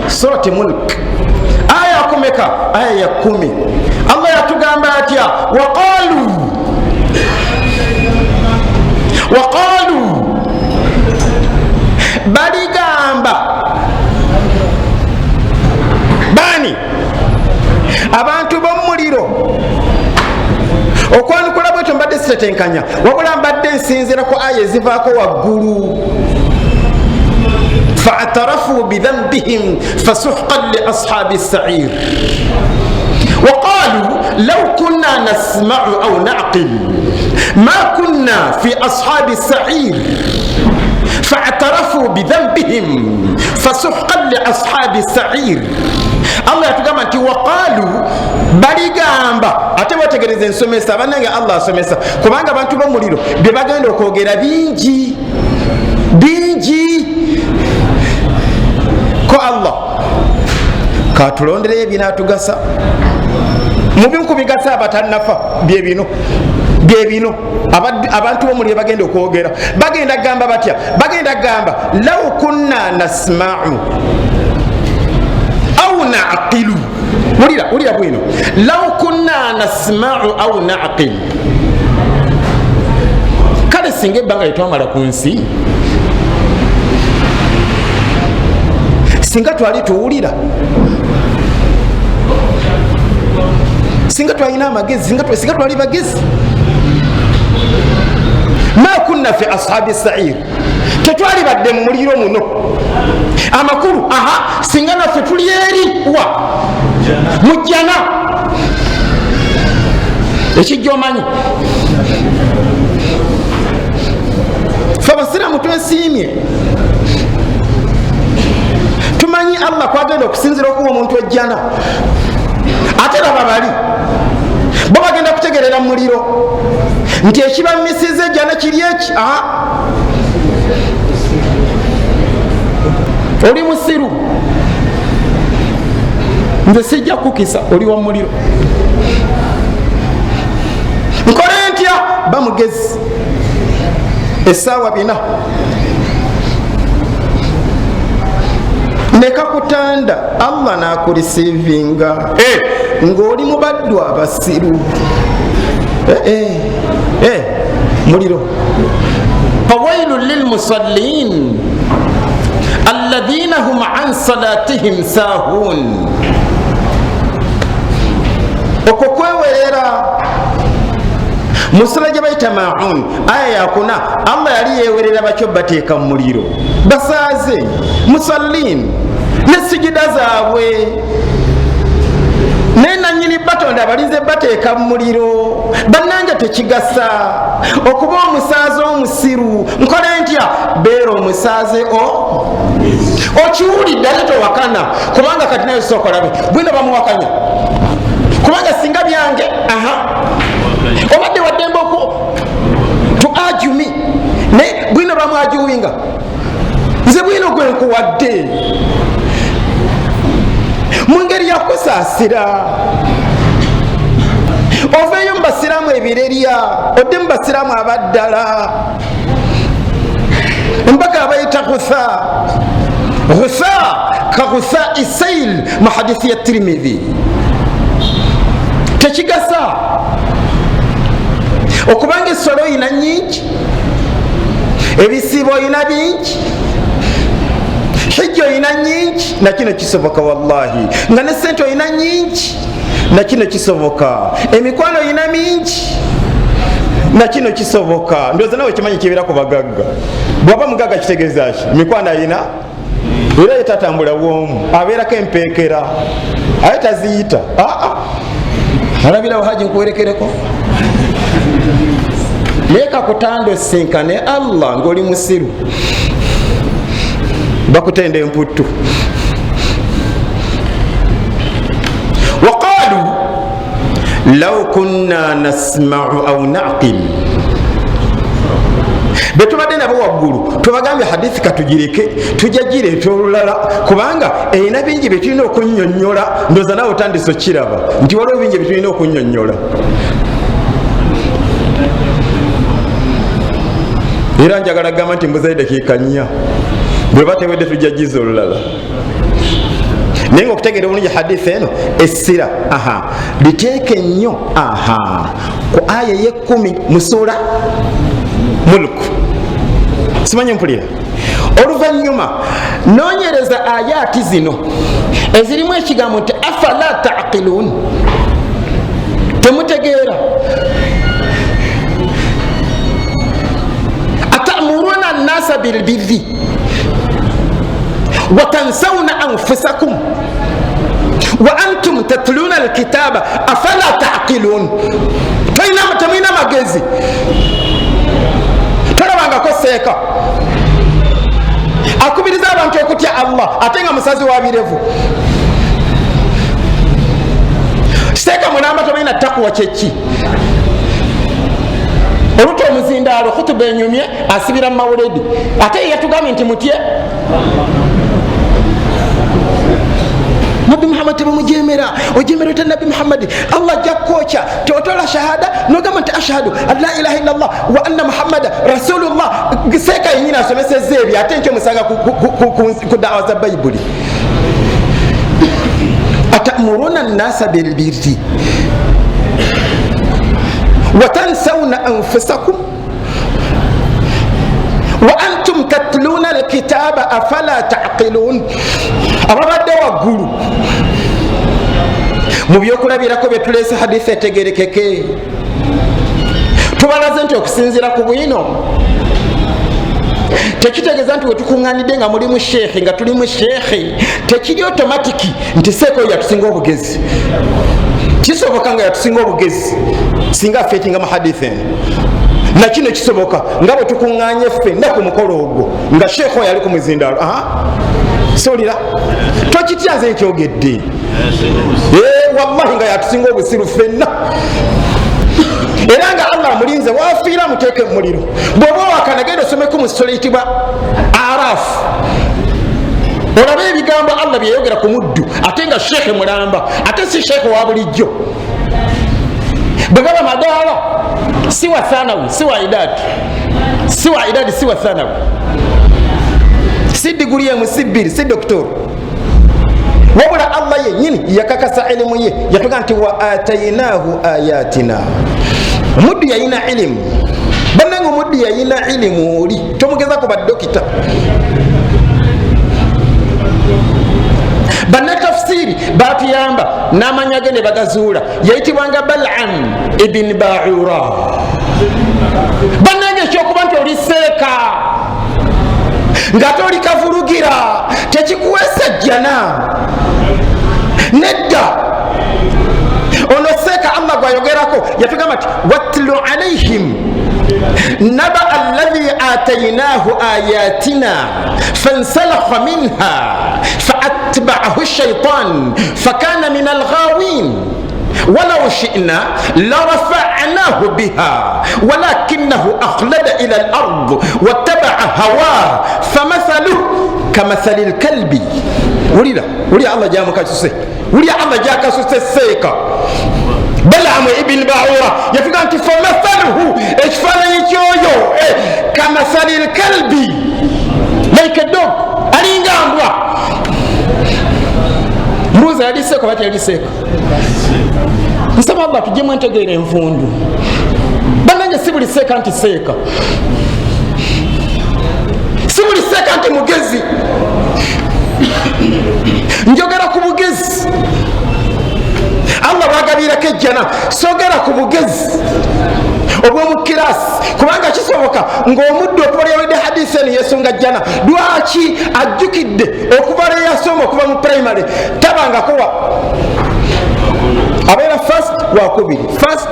Surati Mulk aya kumeka aya ya 10 Allah yatugamba atya waqalu baligamba bani abantu b'omuliro okwanukula bwetyo mbadde sitetenkanya wabula mbadde nsinzira ku aya ezivaako waggulu فاعترفوا بذنبهم فسحقا لأصحاب السعير وقالوا لو كنا نسمع أو نعقل ما كنا في أصحاب السعير فاعترفوا بذنبهم فسحقا لأصحاب السعير Allah yatugamba nti waqalu baligamba ate bategereza ensomesa bannange Allah asomesa kubanga abantu b'omuliro bye bagenda okwogera bingi ko Allah katulondereyo ebinaatugasa mu bimu ku bigasa abatannafa bye bino abantu b'omuliro bagenda okwogera bagenda gamba batya bagenda gamba law kunna nasma'u aw na'qilu ulira bwino law kunna nasma'u aw na'qil kale singa ebbanga litwamala ku nsi singa twali tuwulira singa twalina amagezi singa twali bagezi ma kunna fi ashabi sa'ir tetwali badde mu muliro muno amakulu singa naffe tuli eri wa mujjana ekijja omanyi fe abasiraamu twesiimye tumanyi Allah kwagenda okusinzira okuwa omuntu ejjana ate laba bali bo bagenda kutegerera mu muliro nti ekibamisiza ejjana kiri eki oli musiru nze sijja kukisa oli wa muliro nkole ntya bamugezi essaawa 4 nekakutanda Allah nakurisivinga ng'oli mubaddu abasiru muliro fawailun lilmusallin alladhina hum an salatihim sahun okokwewerera musala gye bayita maun aya yakuna Allah yali yewerera bakyo bateeka mu muliro basaaze musallin ne sijida zaabwe nenanyini batonda abalinze bateeka mu muliro bannange tekigasa okuba omusaaze omusiru nkole ntya beera omusaaze okiwulidde ate towakana kubanga kati nayo sokolabe bwino bamuwakanya kubanga singa byange obadde waddembe to argue me ne bwino bamwajuwinga nze bwino gwe nkuwadde mu ngeri yakusaasira oveeyo mu basiraamu ebirerya odde mu basiraamu abaddala mpaka abayita ghusa ka ghusa isail mu hadithi ya Tirmidhi tekigasa okubanga essolo oyina nyingi ebisibo oyina bingi hijja oyina nyingi nakino kisoboka wallahi nga ne sente oyina nyingi nakino kisoboka emikwano oyina mingi nakino kisoboka ndowooza nawe kimanyi kibeera ku bagagga bwaba mugagga kitegeeza ki mikwano ayina era yetatambula bwomu abeerako empeekera aye taziyita alabirawo haji nkuwerekereko naye kakutanda osinkane Allah ng'oli musiru bakutenda emputtu waqalu law kunna nasma'u aw na'qil betubadde nabo waggulu tubagambye hadithi katugireke tujagireeta olulala kubanga erina bingi byetulina okunnyonnyola ndooza nawe otandise okiraba nti waliwo bingi byetulina okunnyonnyola era njagala gamba nti mbuzayo dakiika 4 bwe batewedde tujja jiza olulala naye nga okutegeera obulungi hadithi eno essira liteeke nnyo ku aya ye10 mu sura Mulk. Simanyi mpulira oluvannyuma noonyereza ayaati zino ezirimu ekigambo nti afala taqilun, temutegeera. atamuruna nnasa bilbirri wa tansawna anfusakum wa antum tatluna alkitaba afala taqilun. Temulina magezi, tolabangako seeka akubiriza abantu okutya Allah ate nga musazi wa birevu. Seeka mulamba tomalina takwa kyeki. Oluto omuzindaalo khutuba enyumye asibira mu mawuledi ate yatugambye nti mutye Nabi Muhammad temujemera, ojemera ta Nabi Muhammad. Allah jakkocha totola shahada nogamba nti ashhadu an la ilaha illa Allah wa anna Muhammada rasulullah. Seka yinyina asomesezza ebyo ate nkyo musanga ku da'wa za Bayibuli. Atamuruna nnasa bilbirri wa tansawna anfusakum wa antum tatluna alkitaba afala taqilun. Ababadde waggulu mu byokulabirako byetulese hadithi etegerekeke tubalaze nti okusinzira ku bwino tekitegeeza nti wetukuŋŋanidde nga mulimu sheekhe nga tulimu sheekhe tekiri otomatiki nti seeko yatusinga obugezi. Kisoboka nga yatusinga obugezi singa affeetinga mu hadithi eno, nakino kisoboka nga bwe tukuŋŋaanye ffenna ku mukolo ogwo nga sheekhe oyo ali ku muzindaalo. Solira tokitya nze nkyogedde wallahi nga yatusinga obusiru ffenna, era nga Allah amulinze wafiira muteeke mu muliro. Bw'oba wakana genda osomeko mu sura eyitibwa Arafu olabe ebigambo Allah bye yayogera ku muddu ate nga sheekhe mulamba, ate si sheekhe wa bulijjo. Bwegaba madaala si wa thanawi, si wa idadi, si wa idadi, si wa thanawi, si diguri ye musibiri, si doktor. Wabula Allah yenyini yakakasa elimu ye yatuga nti wa atainahu ayatina. Muddu yayina ilimu, bannange muddu yayina ilimu oli tomugezako baddokita. Bannatafsiri batuyamba n'amanya ge ne bagazuula yayitibwanga Bal'am ibn Ba'ura. Bannange ekyokuba nti oli seeka nga toli kavulugira tekikuweesa jjana nedda. Ono seeka Allah gwayogerako yatugamba nti watlu alaihim naba alladhi atainahu ayatina fansalakha minha faatba'ahu shaytan fakana min alghawin ولو شئنا لرفعناه بها ولكنه أخلد إلى الأرض واتبع هواه فمثله كمثل الكلب. ولي الله جاء مكاسوسي، ولي الله جاء كاسوسي سيكا. بلعم ابن باعورة يفقى أنت فمثله إشفال يجويو كمثل الكلب like a dog. أرينغامبوا mbuzi yali seeka bati yali seeka. Nsaba Allah tujjemu entegeera envundu. Bannange si buli seeka nti seeka, si buli seeka nti mugezi. Njogera ku bugezi Allah bwagabirako ejjana, sogera ku bugezi obw'omu kirasi, kubanga kisoboka ng'omuddu okuva yawedde hadithi eno yeesonga jjana. Lwaki ajjukidde okuva le yasoma okuva mu primary tabangako abeera first wakubiri first.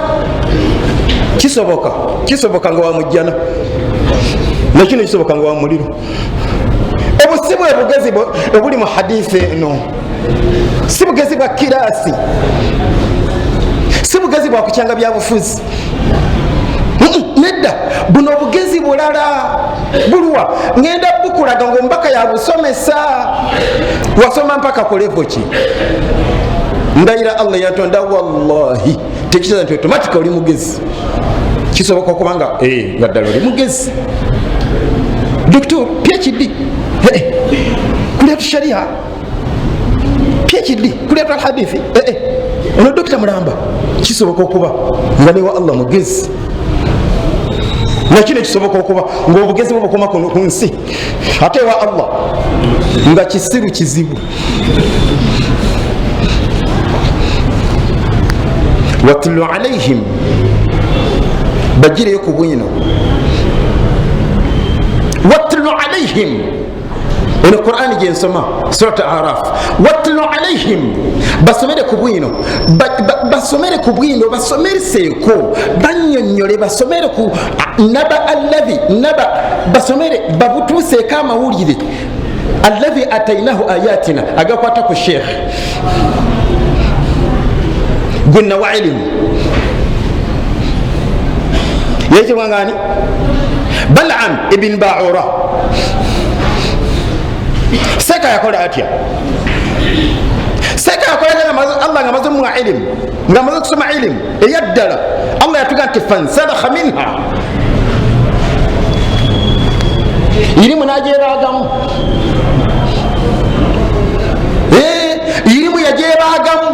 Kisoboka nga wamujjana, nakino kisoboka nga wamuliro. Obu si bwe bugezi obuli mu hadithi eno, si bugezi bwa kirasi, si bugezi bwa kukyanga byabufuzi. Nedda, buno bugezi bulala bulwa. Ngenda bukulaga ng'omubaka yabusomesa, wasoma mpaka ku level ki? Ndayira Allah yatonda wallahi tekitegeeza nti automatic oli mugezi. Kisoboka okubanga nga ddala oli mugezi. Doctor PhD kuleta sharia PhD kuleta alhadithi ono Dr. Mulamba kisoboka okuba nga ne wa Allah mugezi nakino kisoboka okuba ng'obugezi bubukoma ku nsi ate wa Allah nga kisiru kizibu. watlu alaihim bagireyo ku bwino watlu alaihim eno Qur'ani gyensoma surat Araf watlu alaihim basomere ku bwino basomere ku bwino basomereseeko banyonyole basomere ku naba alladhi naba basomere babutuseeko amawulire alladhi atainahu ayatina agakwata ku sheikh gwenna wa ilimu yekibwangani Bal'am ibn Ba'ura seka yakola atya seka yakola Allah nga maze mu ilimu nga maze kusoma ilimu eyaddala Allah yatuga nti fansalakha minha ilimu najebaagamu ilimu yajebaagamu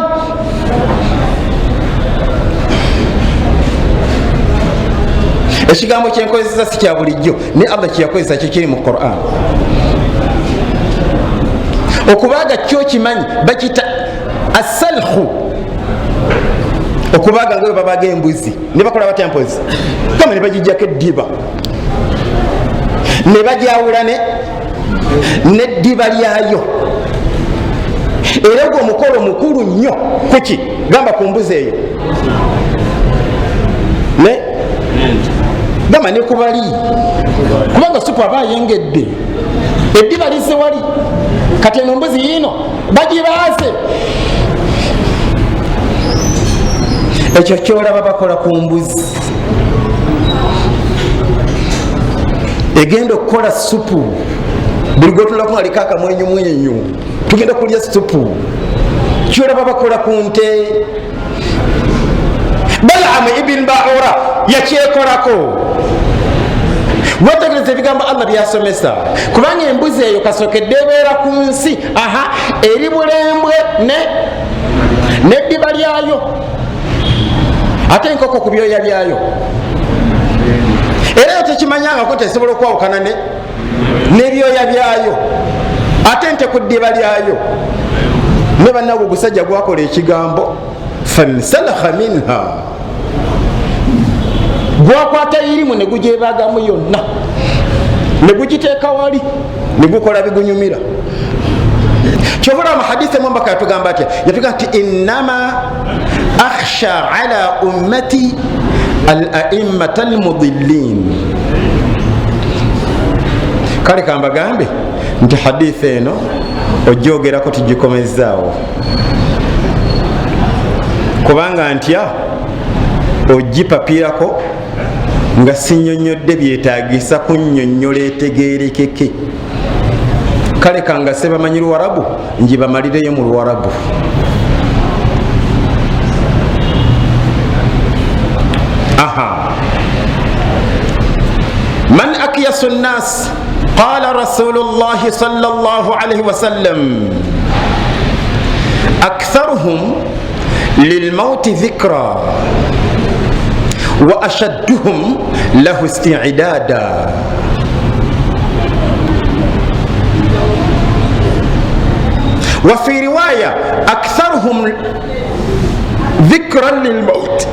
ekigambo kyenkozesa si kya bulijjo ne Allah kyeyakozesa kikiri mu Qur'an okubaaga kyo kimanyi bakita asalhu okubaaga nga babaaga embuzi ne bakola batya mpozi kama ne bagijjako eddiba ne bajawula neddiba lyayo era gwe omukolo mukulu nnyo kuki gamba ku mbuzi eyo gamba ne kubali kubanga supu aba ayengedde eddiba lise wali kati eno mbuzi yino bagibaase ekyo kyolaba bakola ku mbuzi egenda okukola supu buli gwetulaku aliko akamwenyumwenyu tugenda kulya supu kyolaba bakola ku nte Bal'am ibn Ba'ura yakyekolako wetegereza ebigambo Allah byasomesa kubanga embuzi eyo kasokedde ebeera ku nsi eri bulembwe neddiba lyayo ate enkoko ku byoya byayo era yo tekimanyangako tesobola okwawukana n'ebyoya byayo ate nte ku ddiba lyayo ne bannawe ogusajja gwakola ekigambo fansalakha minha gwakwata irimu ne gujebaagamu yonna ne gugiteeka wali ne gukola bigunyumira kyobula mu hadisi mwambaka yatugamba atya yatugamba nti innama akhsha ala ummati al-a'immata al-mudillin kale kambagambe nti hadisi eno ojjogerako tugikomezaawo kubanga ntya ogipapirako nga sinyonyodde byetaagisa kunnyonnyola etegeerekeke kale kanga sebamanyi Luwarabu njibamalireyo mu Luwarabu man akyasu nnas qala rasulullahi sallallahu alayhi wasallam aktharuhum للموت ذكرى وأشدهم له استعدادا وفي رواية أكثرهم ذكرا للموت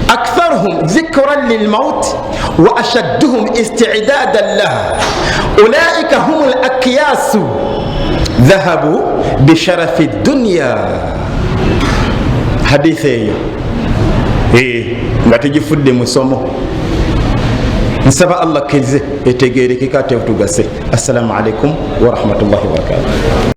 أكثرهم ذكرا للموت وأشدهم استعدادا له أولئك هم الأكياس ذهبوا بشرف الدنيا حديثي nga tugifudde musomo nsaba Allah kize etegerekeka tevutugase. Assalamu alaikum wa rahmatullahi wa barakatuh.